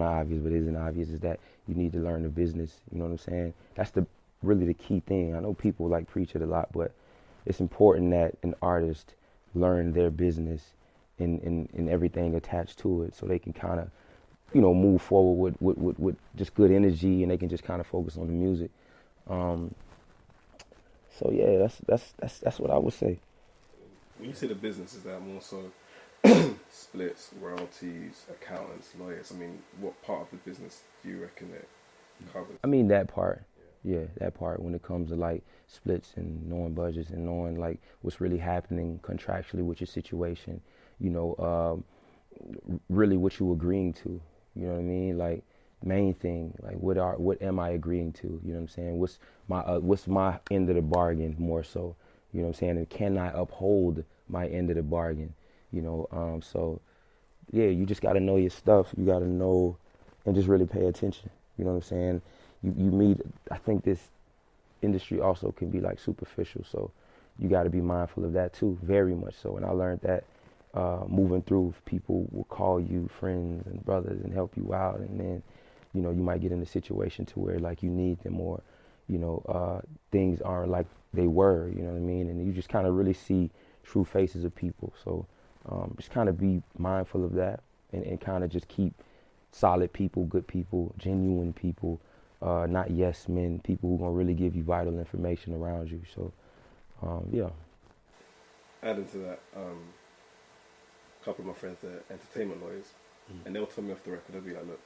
obvious, but it isn't obvious, is that you need to learn the business. You know what I'm saying? That's really the key thing. I know people like preach it a lot, but it's important that an artist learn their business and everything attached to it, so they can kind of, move forward with just good energy, and they can just kind of focus on the music. So yeah, that's what I would say. When you say the business, is that more so splits, royalties, accountants, lawyers? I mean, what part of the business do you reckon it covers? I mean, that part. Yeah, that part, when it comes to like splits and knowing budgets and knowing like what's really happening contractually with your situation, really what you agreeing to. You know what I mean? Like, main thing, like what am I agreeing to? You know what I'm saying? What's my end of the bargain more so? You know what I'm saying? And can I uphold my end of the bargain? So yeah, you just got to know your stuff. You got to know and just really pay attention. You know what I'm saying? You meet, I think this industry also can be like superficial, so you got to be mindful of that too, very much so. And I learned that moving through, people will call you friends and brothers and help you out, and then you might get in a situation to where like you need them, or things aren't like they were, you know what I mean? And you just kind of really see true faces of people. So just kind of be mindful of that, and kind of just keep solid people, good people, genuine people, not yes men, people who are going to really give you vital information around you. So, yeah. Adding to that, a couple of my friends, they're entertainment lawyers, and they'll tell me off the record, they'll be like, look,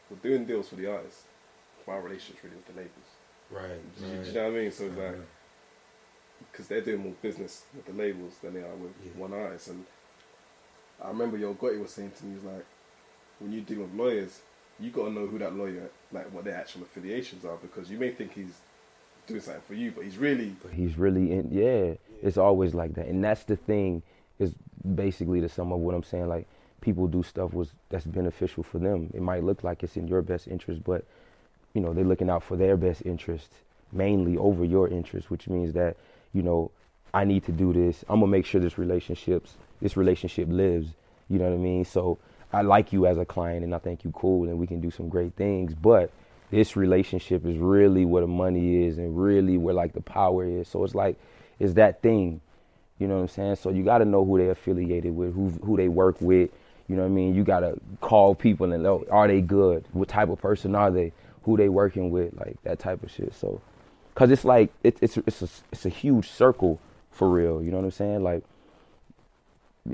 we're doing deals for the artists. My relationship's really with the labels. Right. Do you know what I mean? So it's like, because they're doing more business with the labels than they are with one artist. And I remember Yo Gotti was saying to me, he's like, when you deal with lawyers, you got to know who that lawyer, like what their actual affiliations are, because you may think he's doing something for you, but he's really in. Yeah, it's always like that. And that's the thing, is basically to sum up what I'm saying, like, people do stuff that's beneficial for them. It might look like it's in your best interest, but they're looking out for their best interest mainly over your interest, which means that I need to do this. I'm gonna make sure this relationship lives. You know what I mean? So I like you as a client, and I think you cool, and we can do some great things. But this relationship is really where the money is, and really where like the power is. So it's that thing. You know what I'm saying? So you got to know who they're affiliated with, who they work with. You know what I mean? You got to call people and know, are they good? What type of person are they? Who they working with? Like that type of shit. So, cause it's like it's a huge circle for real. You know what I'm saying? Like,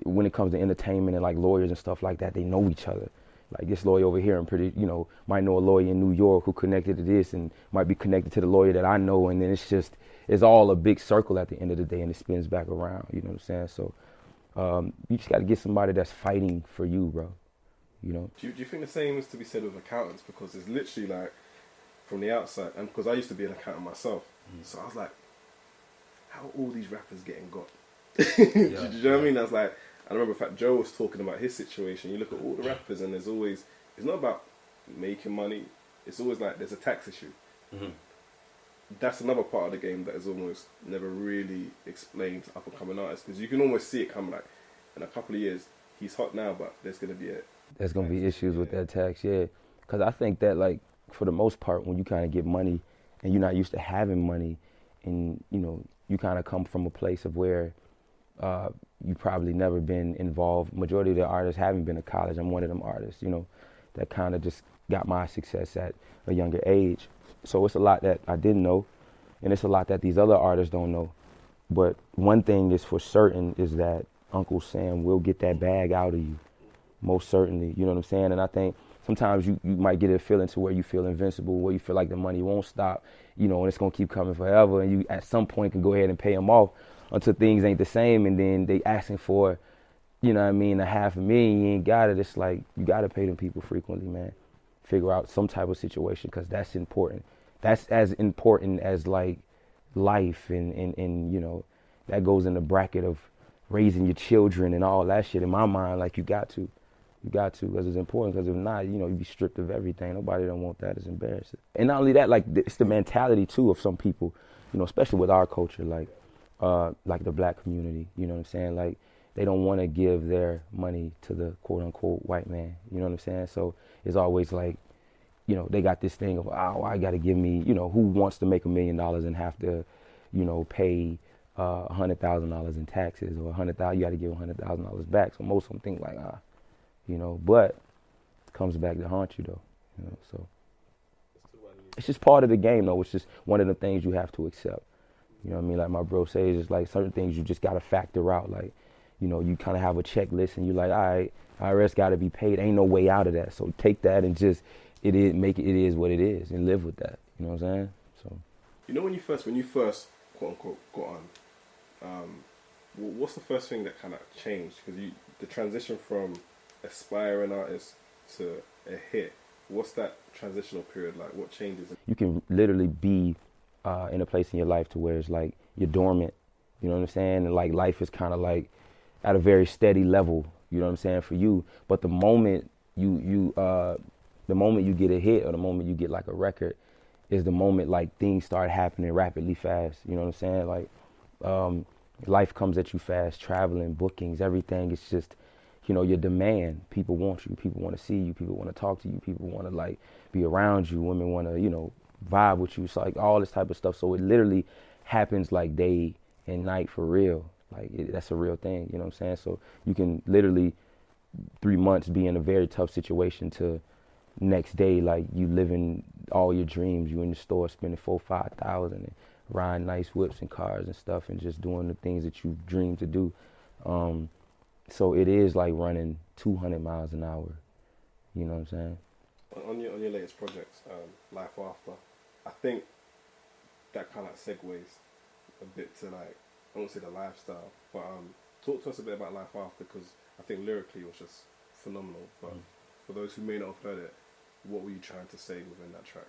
when it comes to entertainment and like lawyers and stuff like that, they know each other. Like, this lawyer over here, might know a lawyer in New York who connected to this, and might be connected to the lawyer that I know, and then it's all a big circle at the end of the day, and it spins back around. You know what I'm saying? So you just got to get somebody that's fighting for you, bro. Do you think the same is to be said with accountants? Because it's literally like, from the outside, and because I used to be an accountant myself, so I was like, how are all these rappers getting got? Do you know what I mean? I was like, I remember Fat Joe was talking about his situation. You look at all the rappers, and it's not about making money. It's always like there's a tax issue. Mm-hmm. That's another part of the game that is almost never really explained to up-and-coming artists, because you can almost see it coming, like, in a couple of years, he's hot now, but there's going to be issues with that tax, yeah. Because I think that, like, for the most part, when you kind of get money and you're not used to having money, and, you kind of come from a place of where you probably never been involved. Majority of the artists haven't been to college. I'm one of them artists, that kind of just got my success at a younger age. So it's a lot that I didn't know, and it's a lot that these other artists don't know. But one thing is for certain is that Uncle Sam will get that bag out of you, most certainly. You know what I'm saying? And I think sometimes you might get a feeling to where you feel invincible, where you feel like the money won't stop, and it's going to keep coming forever, and you at some point can go ahead and pay them off until things ain't the same, and then they asking for, $500,000, you ain't got it. It's like, you got to pay them people frequently, man. Figure out some type of situation, because that's important. That's as important as like life, and that goes in the bracket of raising your children and all that shit. In my mind, like, you got to, because it's important, because if not, you be stripped of everything. Nobody don't want that. It's embarrassing. And not only that, like, it's the mentality too of some people, especially with our culture, like the black community, you know what I'm saying? Like, they don't want to give their money to the quote unquote white man. You know what I'm saying? So it's always like, you know, they got this thing of, oh, I got to give me, you know, who wants to make $1 million and have to, you know, pay $100,000 in taxes, or $100,000, you got to give $100,000 back. So most of them think like, you know, but it comes back to haunt you though, you know. So it's just part of the game though. It's just one of the things you have to accept. You know what I mean? Like my bro says, it's like certain things you just got to factor out. Like, you know, you kind of have a checklist and you're like, all right, IRS got to be paid. Ain't no way out of that. So take that and just, it is what it is, and live with that. You know what I'm saying? So, you know, when you first quote unquote got on, what's the first thing that kind of changed? Because the transition from aspiring artist to a hit, what's that transitional period like? What changes? You can literally be in a place in your life to where it's like you're dormant. You know what I'm saying? And like life is kind of like at a very steady level. You know what I'm saying, for you. But the moment the moment you get a hit, or the moment you get like a record, is the moment like things start happening rapidly fast. You know what I'm saying? Like life comes at you fast, traveling, bookings, everything. It's just, you know, your demand. People want you. People want to see you. People want to talk to you. People want to like be around you. Women want to, you know, vibe with you. So like all this type of stuff. So it literally happens like day and night for real. Like that's a real thing. You know what I'm saying? So you can literally 3 months be in a very tough situation to next day, like you living all your dreams. You in the store spending $4,000-5,000 and riding nice whips and cars and stuff, and just doing the things that you dream to do. So it is like running 200 miles an hour. You know what I'm saying? On your latest projects, Life After, I think that kind of segues a bit to like, I won't say the lifestyle, but talk to us a bit about Life After, because I think lyrically it was just phenomenal. But for those who may not have heard it, what were you trying to say within that track?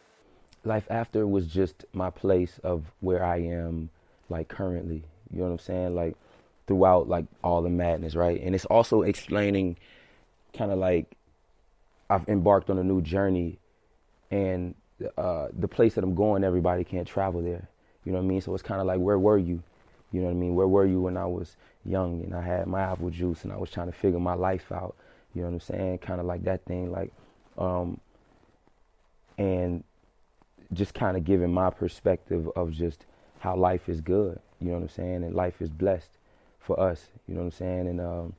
Life After was just my place of where I am, like currently. You know what I'm saying? Like throughout like all the madness, right? And it's also explaining kind of like I've embarked on a new journey, and the place that I'm going, everybody can't travel there. You know what I mean? So it's kind of like, where were you? You know what I mean? Where were you when I was young and I had my apple juice and I was trying to figure my life out? You know what I'm saying? Kind of like that thing, like, and just kind of giving my perspective of just how life is good. You know what I'm saying? And life is blessed for us. You know what I'm saying? And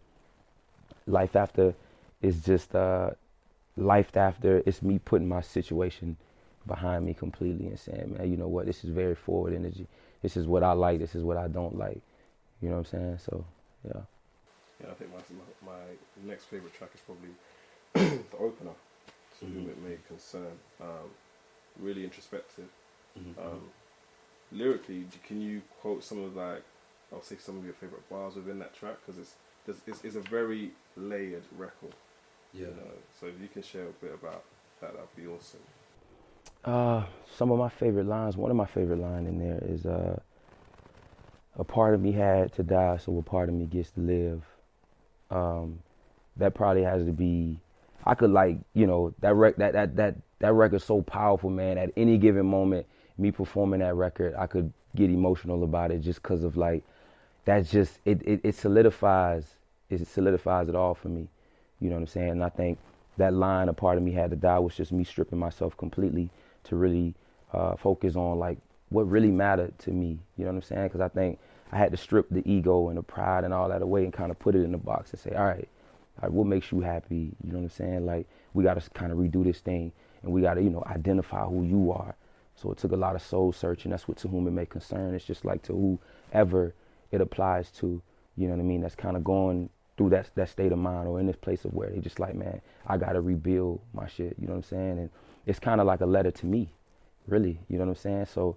Life After is just life after. It's me putting my situation behind me completely and saying, man, you know what? This is very forward energy. This is what I like. This is what I don't like. You know what I'm saying? So, yeah. Yeah, I think my next favorite track is probably the opener, to Whom It May Concern. Really introspective. Lyrically, can you quote some of like, I'll say some of your favorite bars within that track? Because it's a very layered record. Yeah. You know? So if you can share a bit about that, that'd be awesome. Some of my favorite lines. One of my favorite lines in there is a part of me had to die, so a part of me gets to live. That probably has to be. I could like, you know, that record's so powerful, man. At any given moment, me performing that record, I could get emotional about it just because of like, that's just it solidifies it all for me. You know what I'm saying? And I think that line, a part of me had to die, was just me stripping myself completely to really focus on like what really mattered to me. You know what I'm saying? Because I think I had to strip the ego and the pride and all that away and kind of put it in the box and say, all right, what makes you happy? You know what I'm saying? Like, we got to kind of redo this thing, and we got to, you know, identify who you are. So it took a lot of soul searching. That's what To Whom It May Concern. It's just like to whoever it applies to, you know what I mean? That's kind of going through that state of mind, or in this place of where they just like, man, I got to rebuild my shit. You know what I'm saying? And it's kind of like a letter to me, really. You know what I'm saying? So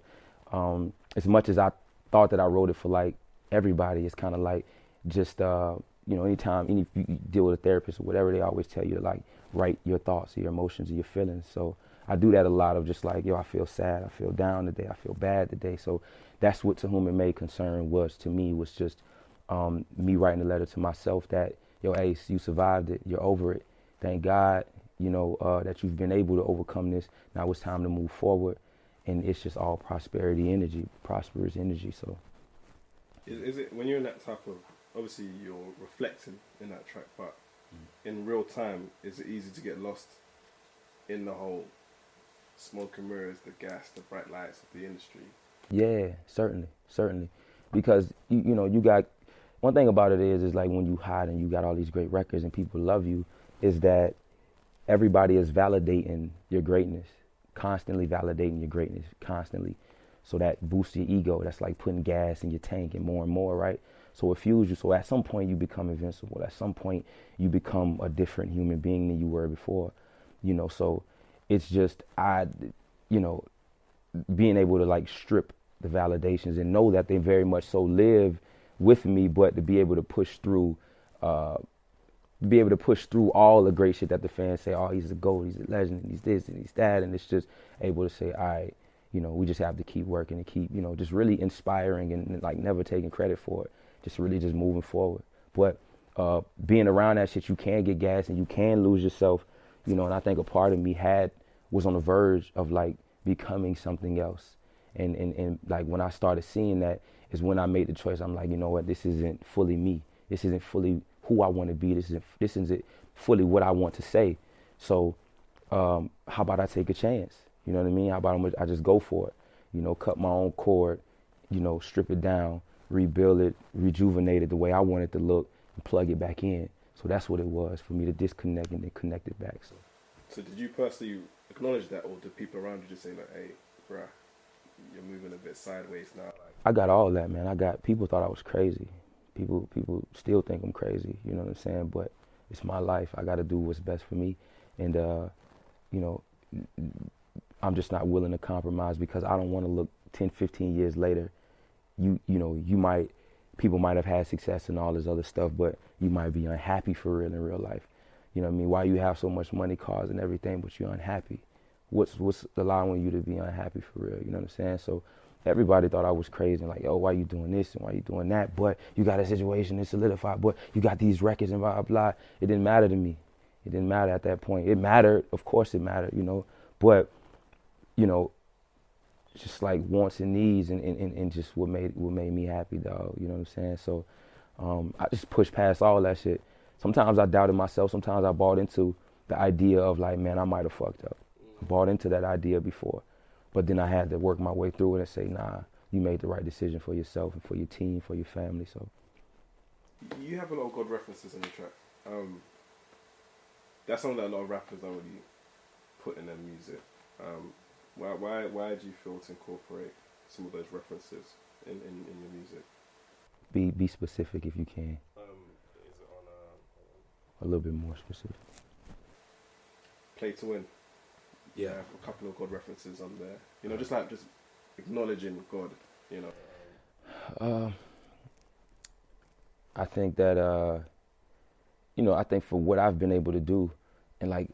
as much as I thought that I wrote it for like everybody, it's kind of like just, you know, anytime you deal with a therapist or whatever, they always tell you to like write your thoughts, your emotions, and your feelings. So I do that a lot, of just like, yo, I feel sad, I feel down today, I feel bad today. So that's what To Whom It May Concern was to me, was just me writing a letter to myself that, yo, Ace, you survived it, you're over it. Thank God, you know, that you've been able to overcome this. Now it's time to move forward, and it's just all prosperity energy, prosperous energy. So is it when you're in that type of obviously you're reflecting in that track, but in real time, is it easy to get lost in the whole smoke and mirrors, the gas, the bright lights of the industry? Yeah, certainly. Because you got one thing about it is like when you hide and you got all these great records and people love you, is that everybody is validating your greatness, constantly validating your greatness, constantly. So that boosts your ego. That's like putting gas in your tank and more, right? So it fuels you. So at some point you become invincible. At some point you become a different human being than you were before. So it's just being able to like strip the validations and know that they very much so live with me, but to be able to push through all the great shit that the fans say, oh, he's a GOAT, he's a legend, he's this and he's that, and it's just able to say, all right, we just have to keep working and keep, just really inspiring and like never taking credit for it, just really just moving forward. But being around that shit, you can get gas and you can lose yourself, and I think a part of me was on the verge of like becoming something else. And like when I started seeing that is when I made the choice. I'm like, you know what, this isn't fully me. This isn't fully who I want to be. This isn't fully what I want to say. So how about I take a chance? You know what I mean? How about I just go for it? Cut my own cord, strip it down, rebuild it, rejuvenate it the way I want it to look, and plug it back in. So that's what it was for me, to disconnect and then connect it back. So did you personally acknowledge that, or did people around you just say like, hey, bruh, you're moving a bit sideways now? I got all that, man. People thought I was crazy. People still think I'm crazy, you know what I'm saying? But it's my life. I got to do what's best for me. And, I'm just not willing to compromise, because I don't want to look 10, 15 years later. People might have had success and all this other stuff, but you might be unhappy for real in real life. You know what I mean? Why you have so much money, cars and everything, but you're unhappy? What's allowing you to be unhappy for real? You know what I'm saying? So everybody thought I was crazy, like, oh, why you doing this and why you doing that? But you got a situation that's solidified, but you got these records and blah, blah, blah. It didn't matter to me. It didn't matter at that point. It mattered. Of course it mattered, but, just like wants and needs and just what made me happy, dog. You know what I'm saying? So I just pushed past all that shit. Sometimes I doubted myself. Sometimes I bought into the idea of like, man, I might have fucked up. I bought into that idea before. But then I had to work my way through it and say, nah, you made the right decision for yourself and for your team, for your family. So you have a lot of God references in your track. That's something that a lot of rappers don't really put in their music. Why do you feel to incorporate some of those references in your music? Be specific if you can. Is it on a little bit more specific? Play to Win. Yeah, a couple of God references on there. Just acknowledging God. I think that I think for what I've been able to do, and like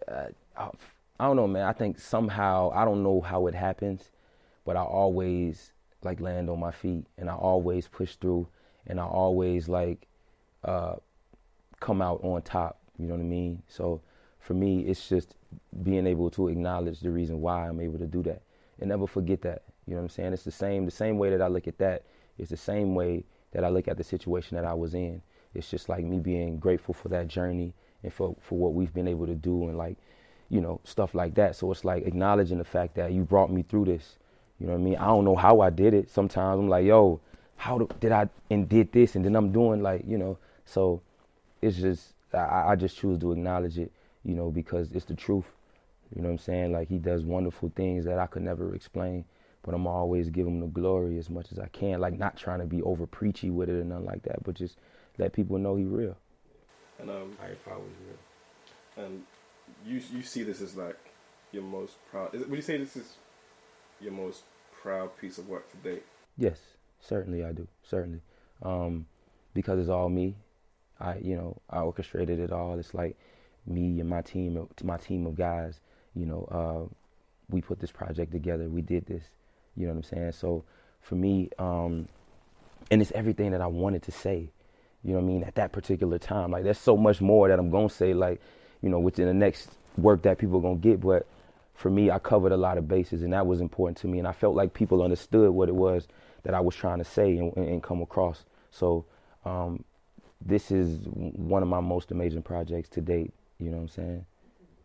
I don't know, man. I think somehow, I don't know how it happens, but I always like land on my feet, and I always push through, and I always like come out on top. You know what I mean? So for me, it's just being able to acknowledge the reason why I'm able to do that, and never forget that. You know what I'm saying? It's the same way that I look at that. It's the same way that I look at the situation that I was in. It's just like me being grateful for that journey and for what we've been able to do, and like, stuff like that. So it's like acknowledging the fact that you brought me through this. You know what I mean? I don't know how I did it. Sometimes I'm like, yo, did I did this, and then I'm doing like, so it's just, I just choose to acknowledge it, because it's the truth. You know what I'm saying? Like, he does wonderful things that I could never explain, but I'm always give him the glory as much as I can. Like, not trying to be over preachy with it or nothing like that, but just let people know he real. And higher power is real. And you see this as like your most proud. Would you say this is your most proud piece of work to date? Yes, certainly I do. Certainly, because it's all me. I orchestrated it all. It's like me and my team of guys. We put this project together. We did this. You know what I'm saying? So for me, and it's everything that I wanted to say. You know what I mean? At that particular time, like, there's so much more that I'm gonna say, like, within the next work that people are gonna get. But for me, I covered a lot of bases, and that was important to me. And I felt like people understood what it was that I was trying to say and come across. So this is one of my most amazing projects to date. You know what I'm saying?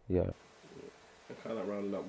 Yeah. And kind of rounding up.